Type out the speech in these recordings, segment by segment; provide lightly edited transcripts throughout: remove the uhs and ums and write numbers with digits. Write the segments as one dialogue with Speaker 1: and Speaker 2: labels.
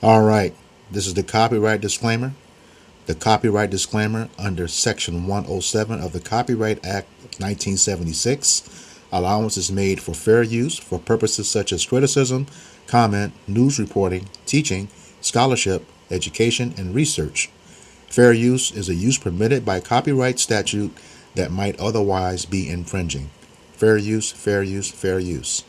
Speaker 1: All right, this is the copyright disclaimer. The copyright disclaimer under Section 107 of the Copyright Act of 1976. Allowance is made for fair use for purposes such as criticism, comment, news reporting, teaching, scholarship, education, and research. Fair use is a use permitted by copyright statute that might otherwise be infringing. Fair use, fair use, fair use.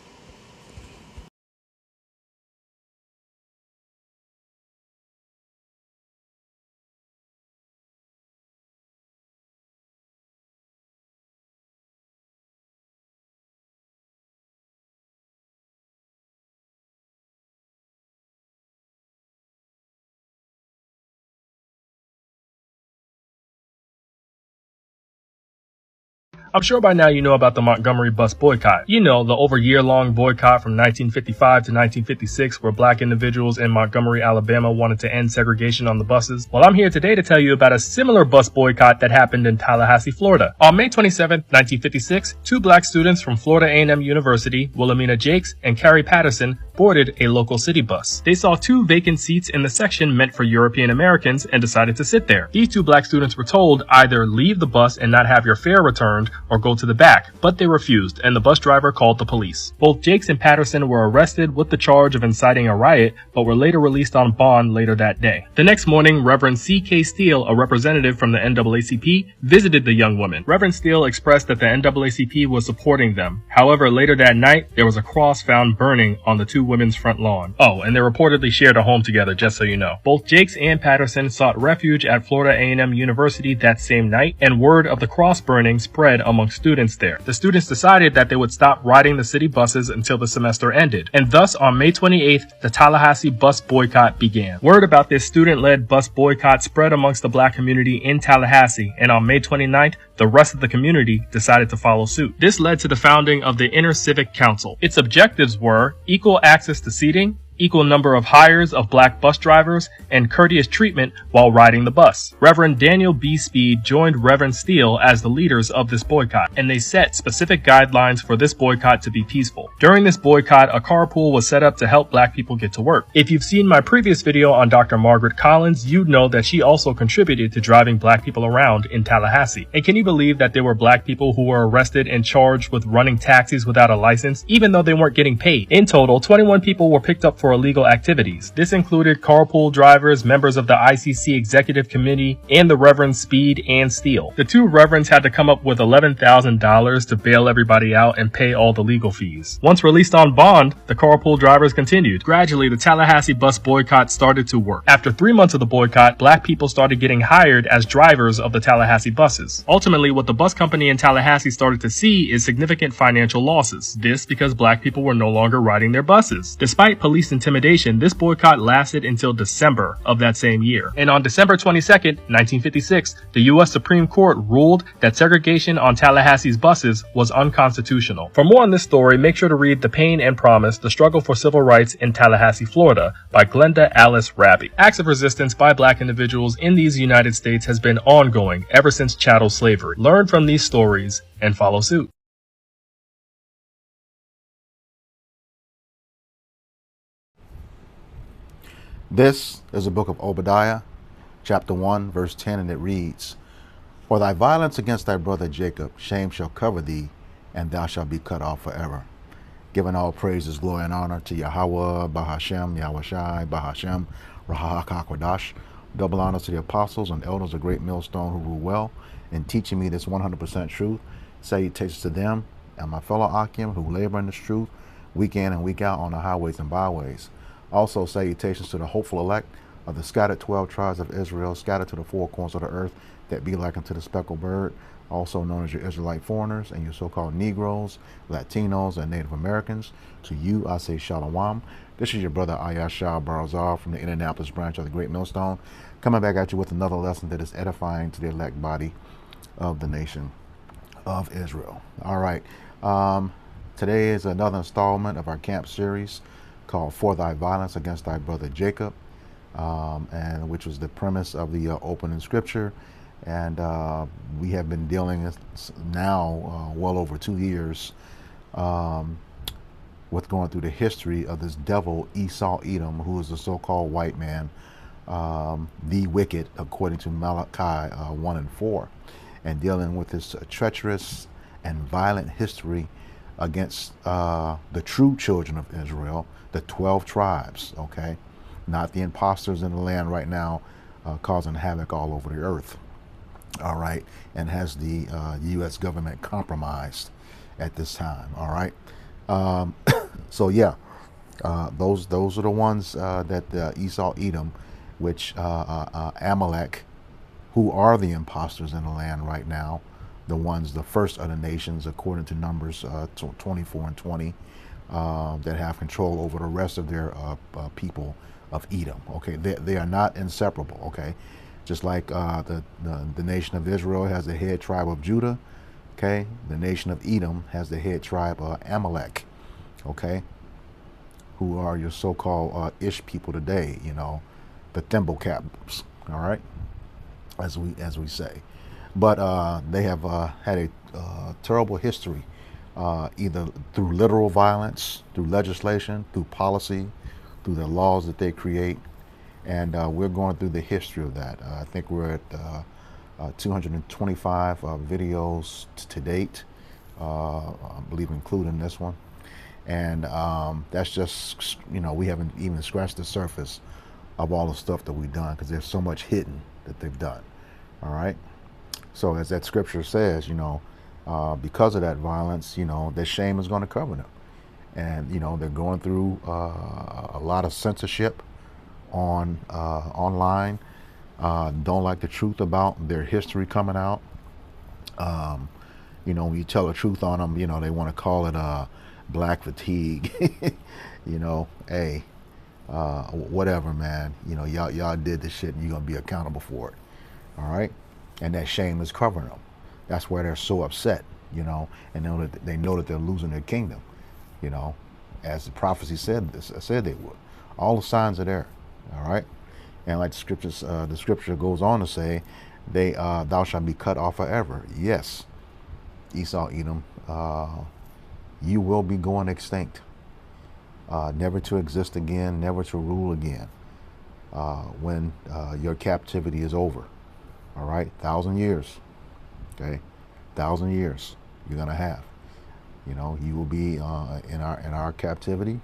Speaker 2: I'm sure by now you know about the Montgomery bus boycott. You know, the over year-long boycott from 1955 to 1956 where black individuals in Montgomery, Alabama wanted to end segregation on the buses. Well, I'm here today to tell you about a similar bus boycott that happened in Tallahassee, Florida. On May 27, 1956, two black students from Florida A&M University, Wilhelmina Jakes and Carrie Patterson, boarded a local city bus. They saw two vacant seats in the section meant for European Americans and decided to sit there. These two black students were told either leave the bus and not have your fare returned or go to the back, but they refused and the bus driver called the police. Both Jakes and Patterson were arrested with the charge of inciting a riot, but were later released on bond later that day. The next morning, Reverend C.K. Steele, a representative from the NAACP, visited the young women. Reverend Steele expressed that the NAACP was supporting them. However, later that night, there was a cross found burning on the two women's front lawn. Oh, and they reportedly shared a home together, just so you know. Both Jakes and Patterson sought refuge at Florida A&M University that same night, and word of the cross burning spread among students there. The students decided that they would stop riding the city buses until the semester ended, and thus on May 28th, the Tallahassee bus boycott began. Word about this student-led bus boycott spread amongst the black community in Tallahassee, and on May 29th, the rest of the community decided to follow suit. This led to the founding of the Inner Civic Council. Its objectives were equal access to seating, equal number of hires of black bus drivers, and courteous treatment while riding the bus. Reverend Daniel B. Speed joined Reverend Steele as the leaders of this boycott, and they set specific guidelines for this boycott to be peaceful. During this boycott, a carpool was set up to help black people get to work. If you've seen my previous video on Dr. Margaret Collins, you'd know that she also contributed to driving black people around in Tallahassee. And can you believe that there were black people who were arrested and charged with running taxis without a license, even though they weren't getting paid? In total, 21 people were picked up for illegal activities. This included carpool drivers, members of the ICC Executive Committee, and the Reverend Speed and Steele. The two reverends had to come up with $11,000 to bail everybody out and pay all the legal fees. Once released on bond, the carpool drivers continued. Gradually, the Tallahassee bus boycott started to work. After 3 months of the boycott, black people started getting hired as drivers of the Tallahassee buses. Ultimately, what the bus company in Tallahassee started to see is significant financial losses. This because black people were no longer riding their buses. Despite police intimidation, this boycott lasted until December of that same year. And on December 22nd, 1956, the U.S. Supreme Court ruled that segregation on Tallahassee's buses was unconstitutional. For more on this story, make sure to read The Pain and Promise, The Struggle for Civil Rights in Tallahassee, Florida by Glenda Alice Raby. Acts of resistance by black individuals in these United States has been ongoing ever since chattel slavery. Learn from these stories and follow suit.
Speaker 1: This is the book of Obadiah, chapter 1, verse 10, and it reads, For thy violence against thy brother Jacob, shame shall cover thee, and thou shalt be cut off forever. Giving all praises, glory, and honor to Yahweh, Bahashem, Yahushai, Bahashem, Rahakakwadash. Double honors to the apostles and elders of Great Millstone who rule well in teaching me this 100% truth. Salutations to them and my fellow Akim who labor in this truth week in and week out on the highways and byways. Also salutations to the hopeful elect of the scattered 12 tribes of Israel, scattered to the four corners of the earth, that be like unto the speckled bird, also known as your Israelite foreigners and your so-called Negroes, Latinos, and Native Americans. To you I say Shalom. This is your brother Ayashah Barazar from the Indianapolis branch of the Great Millstone, coming back at you with another lesson that is edifying to the elect body of the nation of Israel. All right. Today is another installment of our camp series called For Thy Violence Against Thy Brother Jacob, and which was the premise of the opening scripture. And we have been dealing now well over 2 years with going through the history of this devil Esau Edom, who is the so-called white man, the wicked, according to Malachi 1 and 4, and dealing with this treacherous and violent history against the true children of Israel, the 12 tribes, okay? Not the imposters in the land right now causing havoc all over the earth, all right? And has the U.S. government compromised at this time, all right? So yeah, those are the ones that Esau Edom, which Amalek, who are the imposters in the land right now, the ones, the first of the nations, according to Numbers 24 and 20, that have control over the rest of their people of Edom. Okay, they are not inseparable. Okay, just like the nation of Israel has the head tribe of Judah. Okay, the nation of Edom has the head tribe Amalek. Okay, who are your so-called Ish people today? You know, the thimble caps. All right, as we say. But they have had a terrible history, either through literal violence, through legislation, through policy, through the laws that they create. And we're going through the history of that. I think we're at 225 videos to date, I believe including this one. And that's just, you know, we haven't even scratched the surface of all the stuff that we've done, because there's so much hidden that they've done. All right. So as that scripture says, you know, because of that violence, you know, their shame is going to cover them. And, you know, they're going through a lot of censorship on online. Don't like the truth about their history coming out. You know, when you tell the truth on them, you know, they want to call it black fatigue. You know, hey, whatever, man. You know, y'all did this shit and you're going to be accountable for it. All right. And that shame is covering them. That's why they're so upset, you know, and they know that they're losing their kingdom, you know, as the prophecy said they would. All the signs are there, all right. And like the scripture goes on to say, thou shalt be cut off forever. Yes, Esau Edom, you will be going extinct, never to exist again, never to rule again, when your captivity is over. All right, 1,000 years. Okay, 1,000 years you're gonna have. You know, you will be in our captivity.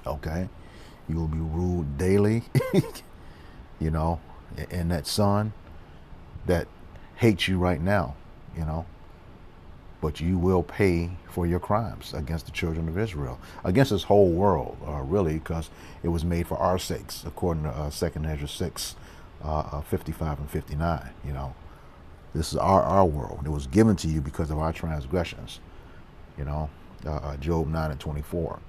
Speaker 1: Okay, you will be ruled daily. You know, in that sun that hates you right now. You know, but you will pay for your crimes against the children of Israel, against this whole world, really, because it was made for our sakes, according to 2nd Ezra 6. 55 and 59. You know, this is our world. It was given to you because of our transgressions. You know, Job 9 and 24.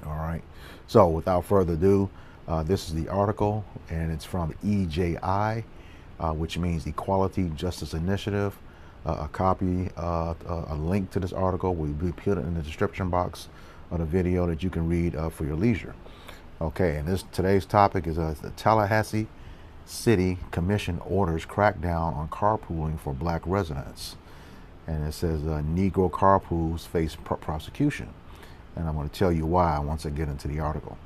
Speaker 1: All right. So without further ado, this is the article, and it's from EJI, which means Equality Justice Initiative. A copy, a link to this article will be put in the description box of the video that you can read for your leisure. Okay, and today's topic is the Tallahassee City Commission orders crackdown on carpooling for black residents. And it says Negro carpools face prosecution. And I'm going to tell you why once I get into the article.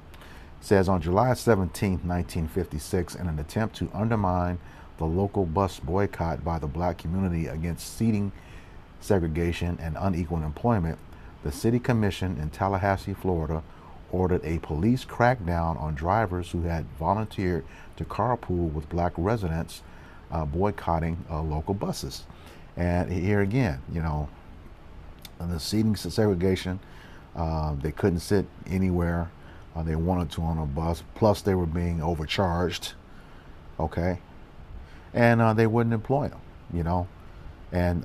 Speaker 1: It says on July 17, 1956, in an attempt to undermine the local bus boycott by the black community against seating segregation and unequal employment, the City Commission in Tallahassee, Florida, ordered a police crackdown on drivers who had volunteered to carpool with black residents boycotting local buses. And here again, you know, the seating segregation, they couldn't sit anywhere they wanted to on a bus, plus they were being overcharged, okay, and they wouldn't employ them, you know, and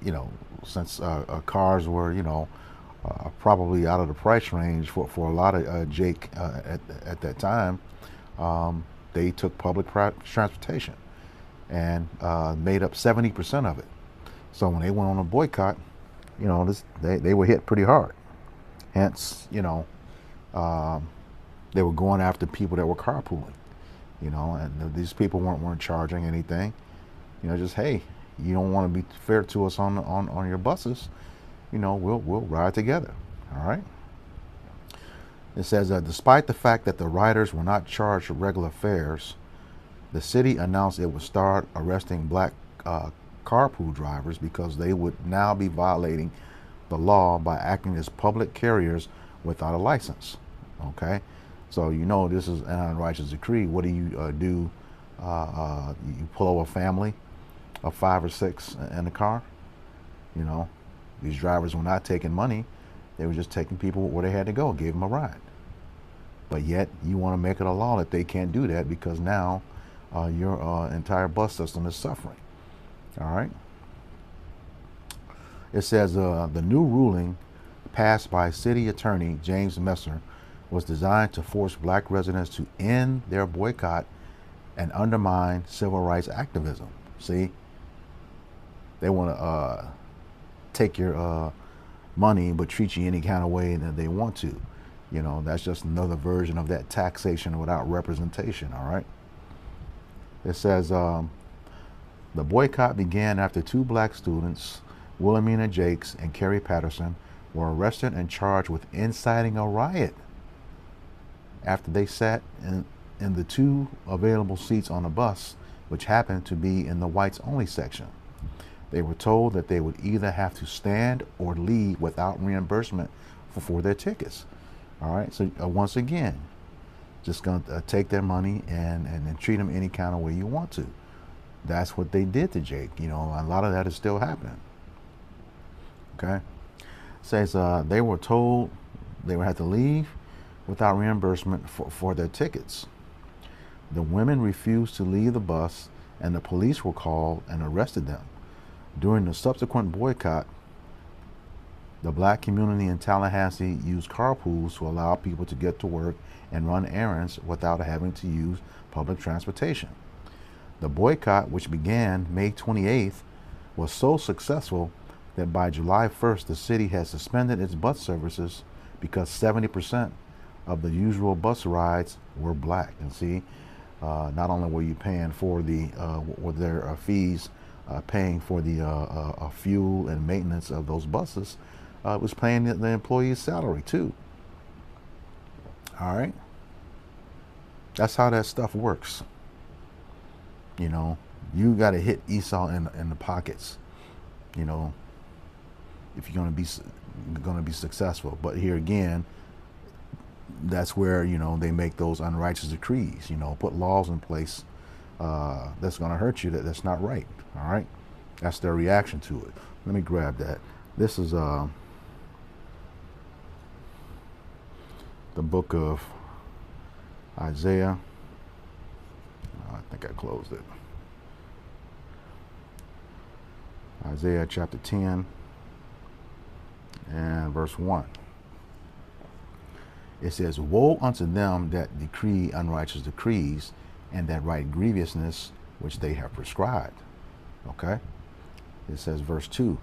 Speaker 1: you know, since cars were, you know, probably out of the price range for a lot of Jake at that time, they took public transportation and made up 70% of it. So when they went on a boycott, you know, they were hit pretty hard. Hence, you know, they were going after people that were carpooling, you know, and these people weren't charging anything. You know, just, hey, you don't want to be fair to us on your buses, you know, we'll ride together. All right. It says, despite the fact that the riders were not charged with regular fares, the city announced it would start arresting black carpool drivers because they would now be violating the law by acting as public carriers without a license. Okay, so you know this is an unrighteous decree. What do? You pull over a family of 5 or 6 in the car. You know, these drivers were not taking money; they were just taking people where they had to go, gave them a ride. But yet you want to make it a law that they can't do that because now your entire bus system is suffering. All right. It says the new ruling passed by City Attorney James Messer was designed to force black residents to end their boycott and undermine civil rights activism. See, they want to take your money but treat you any kind of way that they want to. You know, that's just another version of that taxation without representation. All right. It says the boycott began after 2 black students, Wilhelmina Jakes and Kerry Patterson, were arrested and charged with inciting a riot after they sat in the 2 available seats on a bus, which happened to be in the whites only section. They were told that they would either have to stand or leave without reimbursement for their tickets. All right, so once again, just going to take their money and treat them any kind of way you want to. That's what they did to Jake. You know, a lot of that is still happening. Okay. Says they were told they would have to leave without reimbursement for their tickets. The women refused to leave the bus, and the police were called and arrested them. During the subsequent boycott, the black community in Tallahassee used carpools to allow people to get to work and run errands without having to use public transportation. The boycott, which began May 28th, was so successful that by July 1st, the city has suspended its bus services because 70% of the usual bus rides were black. And see, not only were you paying for their fees, paying for the fuel and maintenance of those buses, it was paying the employee's salary too. All right. That's how that stuff works. You know, you got to hit Esau in the pockets, you know, if you're going to be successful. But here again, that's where, you know, they make those unrighteous decrees, you know, put laws in place that's going to hurt you, that's not right. All right. That's their reaction to it. Let me grab that. This is the book of Isaiah. I think I closed it. Isaiah chapter 10 and verse 1. It says, "Woe unto them that decree unrighteous decrees, and that write grievousness which they have prescribed." Okay. It says verse 2.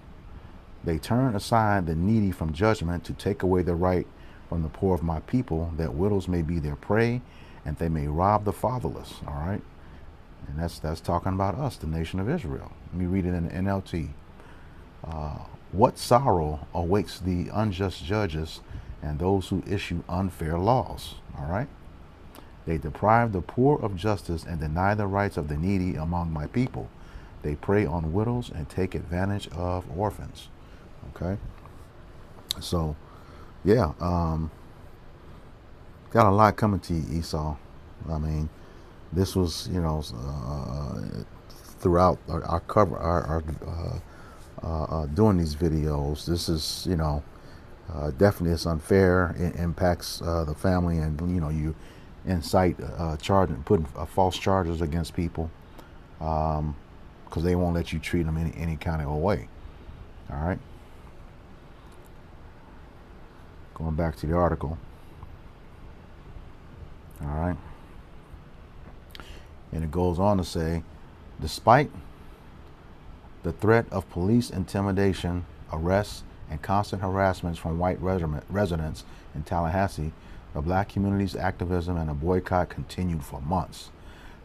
Speaker 1: "They turn aside the needy from judgment to take away the right from the poor of my people, that widows may be their prey, and they may rob the fatherless." All right. And that's talking about us, the nation of Israel. Let me read it in the NLT. "What sorrow awaits the unjust judges and those who issue unfair laws." All right. "They deprive the poor of justice and deny the rights of the needy among my people. They prey on widows and take advantage of orphans." Okay. So, yeah, got a lot coming to you, Esau. I mean, this was, you know, throughout our cover, doing these videos. This is, you know, definitely it's unfair. It impacts the family, and you know, you incite putting false charges against people because they won't let you treat them any kind of way. All right. Going back to the article. All right. And it goes on to say, despite the threat of police intimidation, arrests, and constant harassments from white residents in Tallahassee, the black community's activism and a boycott continued for months.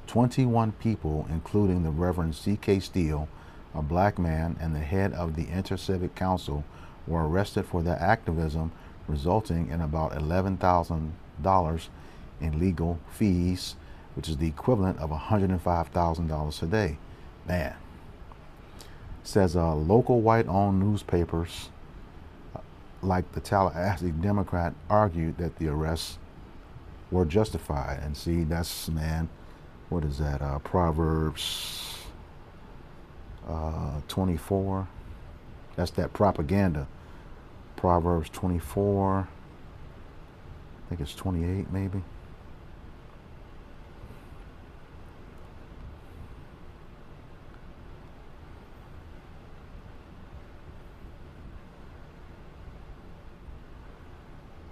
Speaker 1: 21 people, including the Reverend C.K. Steele, a black man and the head of the Inter-Civic Council, were arrested for their activism resulting in about $11,000 in legal fees, which is the equivalent of $105,000 today. Man. Says local white-owned newspapers like the Tallahassee Democrat argued that the arrests were justified. And see, that's, man, what is that? Proverbs 24. That's that propaganda. Proverbs 24. I think it's 28 maybe.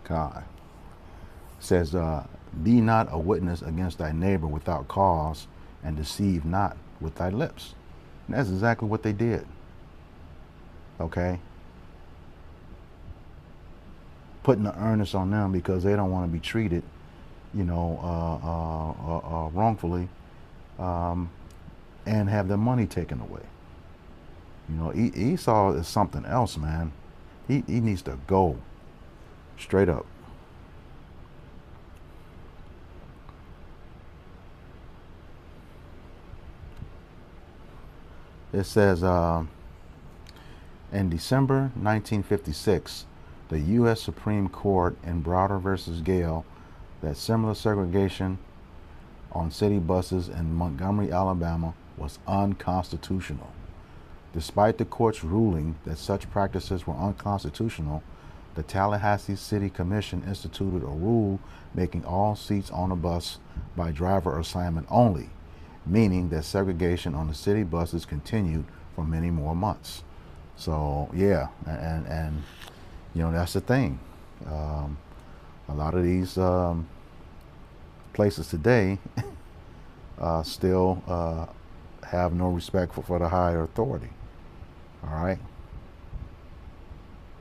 Speaker 1: God says, be not a witness against thy neighbor without cause, and deceive not with thy lips. And that's exactly what they did. Okay? Putting the earnest on them because they don't want to be treated, wrongfully, and have their money taken away. Esau is something else, man. He needs to go. Straight up. It says, in December 1956, the U.S. Supreme Court in Browder versus Gale that similar segregation on city buses in Montgomery, Alabama was unconstitutional. Despite the court's ruling that such practices were unconstitutional, the Tallahassee City Commission instituted a rule making all seats on a bus by driver assignment only, meaning that segregation on the city buses continued for many more months. So yeah, and that's the thing. A lot of these places today still have no respect for the higher authority. All right.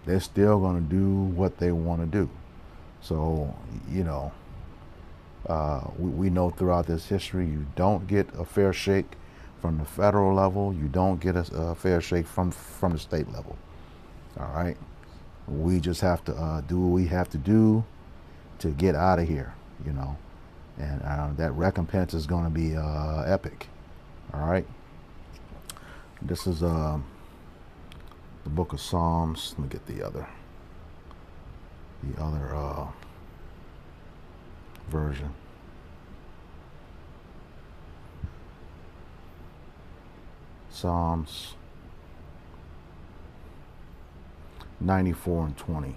Speaker 1: They're still going to do what they want to do. So, we know throughout this history, you don't get a fair shake from the federal level. You don't get a fair shake from the state level. All right. We just have to do what we have to do to get out of here, and that recompense is going to be epic. All right. This is the book of Psalms. Let me get the other version. Psalms 94 and 20.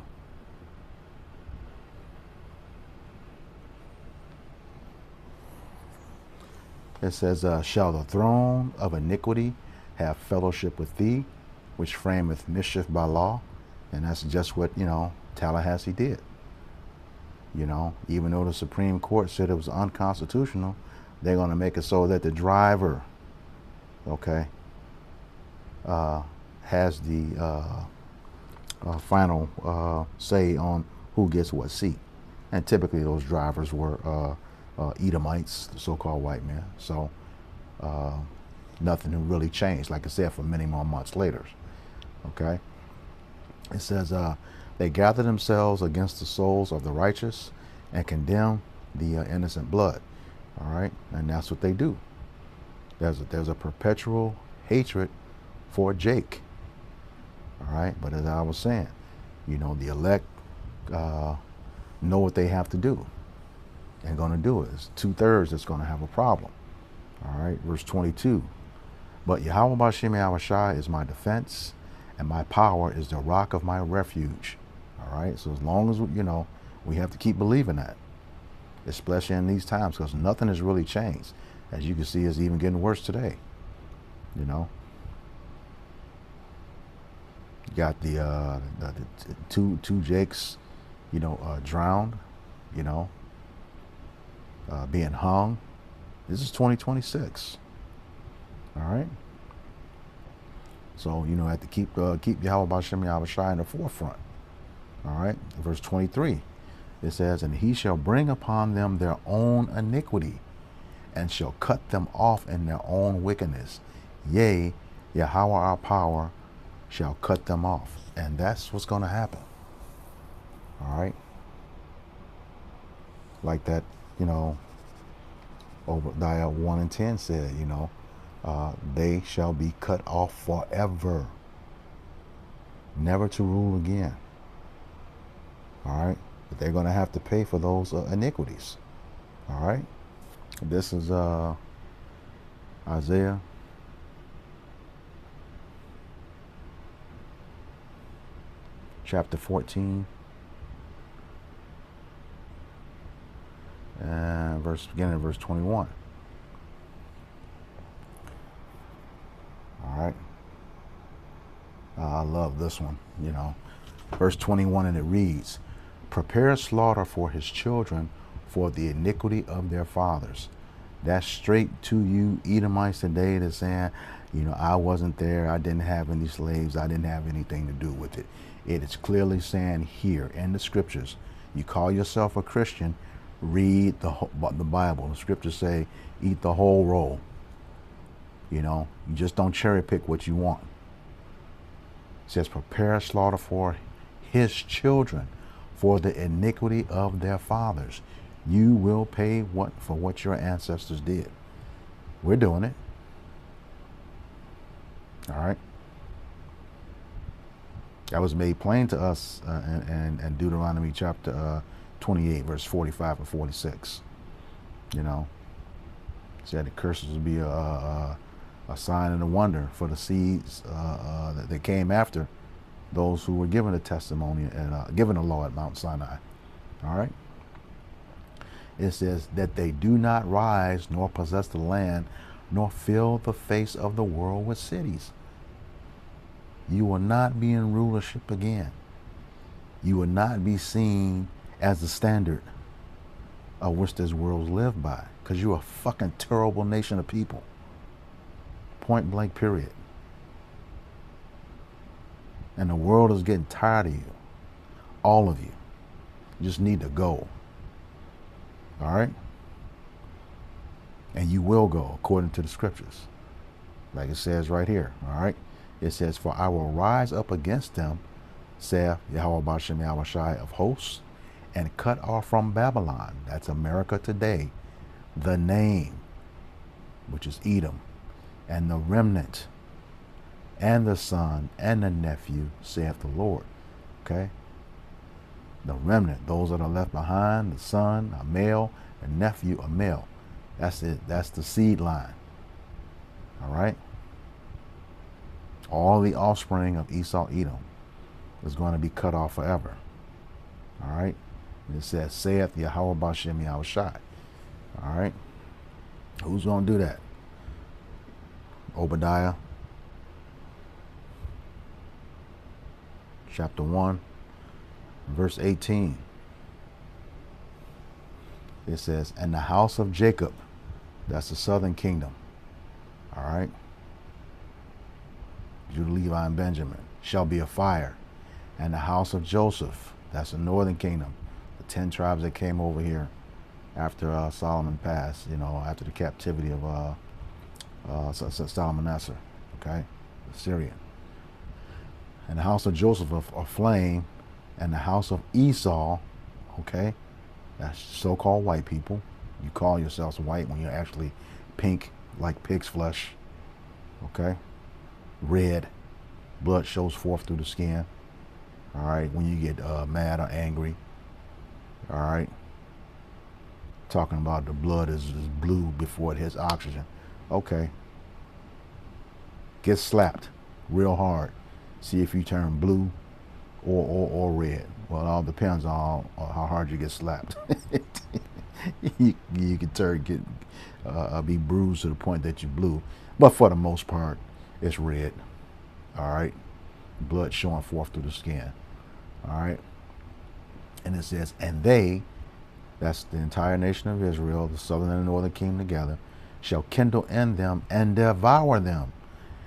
Speaker 1: It says, shall the throne of iniquity have fellowship with thee, which frameth mischief by law? And that's just what, Tallahassee did. Even though the Supreme Court said it was unconstitutional, they're going to make it so that the driver, has the final say on who gets what seat. And typically those drivers were Edomites, the so-called white men. So nothing really changed, like I said, for many more months later. Okay. It says, they gather themselves against the souls of the righteous and condemn the innocent blood. All right. And that's what they do. There's a perpetual hatred for Jake. All right. But as I was saying, the elect know what they have to do and going to do it. It's 2/3 that's going to have a problem. All right. Verse 22. But Yahweh B'Shem Yahushai is my defense, and my power is the rock of my refuge. All right. So as long as, we have to keep believing that, especially in these times, because nothing has really changed. As you can see, it's even getting worse today. You got the two Jakes, drowned, being hung. This is 2026. All right. So, have to keep Yahweh B'Shem Yahushai in the forefront. All right. Verse 23, it says, and he shall bring upon them their own iniquity, and shall cut them off in their own wickedness. Yea, Yahweh our power shall cut them off. And that's what's going to happen. All right. Like that, you know, Obadiah 1 and 10 said, they shall be cut off forever, never to rule again. All right. But they're going to have to pay for those iniquities. All right. This is Isaiah chapter 14 and beginning of verse 21. All right. I love this one, verse 21, and it reads, prepare slaughter for his children for the iniquity of their fathers. That's straight to you Edomites today that's saying, I wasn't there, I didn't have any slaves, I didn't have anything to do with it. It is clearly saying here in the scriptures, you call yourself a Christian, read the Bible. The scriptures say, eat the whole roll. You just don't cherry pick what you want. It says, prepare slaughter for his children for the iniquity of their fathers. You will pay for what your ancestors did. We're doing it. All right. That was made plain to us in Deuteronomy chapter 28, verse 45 and 46. Said the curses would be a sign and a wonder for the seeds that came after those who were given a testimony and given the law at Mount Sinai. All right. It says that they do not rise nor possess the land nor fill the face of the world with cities. You will not be in rulership again. You will not be seen as the standard of which this world lived by, because you're a fucking terrible nation of people. Point blank, period. And the world is getting tired of you. All of you. You just need to go. All right? And you will go according to the scriptures. Like it says right here. All right? It says, for I will rise up against them, saith Yahweh Bashem Yahweh Shai of hosts, and cut off from Babylon, that's America today, the name, which is Edom, and the remnant, and the son, and the nephew, saith the Lord. Okay? The remnant, those that are left behind, the son, a male, and nephew, a male. That's it. That's the seed line. All right? All the offspring of Esau, Edom, is going to be cut off forever. All right? And it says, saith Yahweh Bashem Yahweh Shai. All right? Who's going to do that? Obadiah, chapter 1, verse 18. It says, and the house of Jacob, that's the southern kingdom. All right? Judah, Levi, and Benjamin, shall be a fire. And the house of Joseph, that's the northern kingdom, the 10 tribes that came over here after Solomon passed, after the captivity of Salmanassar, okay, the Syrian. And the house of Joseph a flame, and the house of Esau, okay, that's so-called white people. You call yourselves white when you're actually pink like pig's flesh, okay? Red, blood shows forth through the skin. All right, when you get mad or angry. All right, talking about the blood is blue before it hits oxygen. Okay, get slapped real hard. See if you turn blue or red. Well, it all depends on how hard you get slapped. you can be bruised to the point that you blue, but for the most part, it's red. All right, blood showing forth through the skin. All right, and it says, and they, that's the entire nation of Israel, the southern and the northern kingdom together, shall kindle in them and devour them,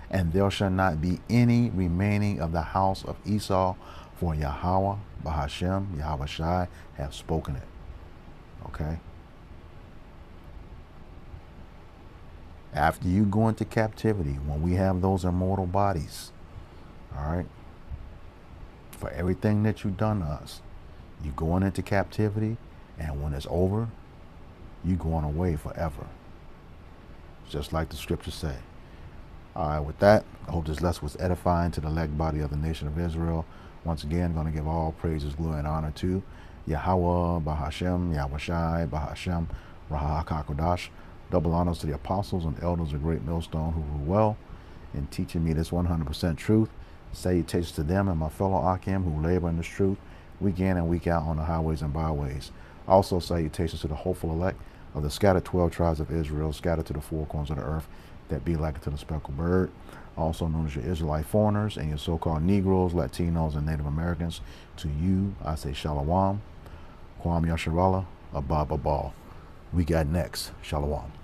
Speaker 1: and there shall not be any remaining of the house of Esau, for Yahweh Bahashem Yahweh Shai have spoken it. Okay. After you go into captivity, when we have those immortal bodies, all right, for everything that you've done to us, You going into captivity, and when it's over, you going away forever. Just like the scriptures say. All right, with that, I hope this lesson was edifying to the elect body of the nation of Israel. Once again, going to give all praises, glory, and honor to Yahweh, Bahashem, Yahweh Bahashem, Rahakakodash. Double honors to the apostles and elders of Great Millstone who rule well in teaching me this 100% truth. Salutations to them and my fellow Akim who labor in this truth week in and week out on the highways and byways. Also, salutations to the hopeful elect of the scattered 12 tribes of Israel, scattered to the four corners of the earth, that be like to the speckled bird, also known as your Israelite foreigners and your so-called Negroes, Latinos, and Native Americans. To you, I say Shalom, Kwam Yasharallah, Abba Babal. We got next. Shalom.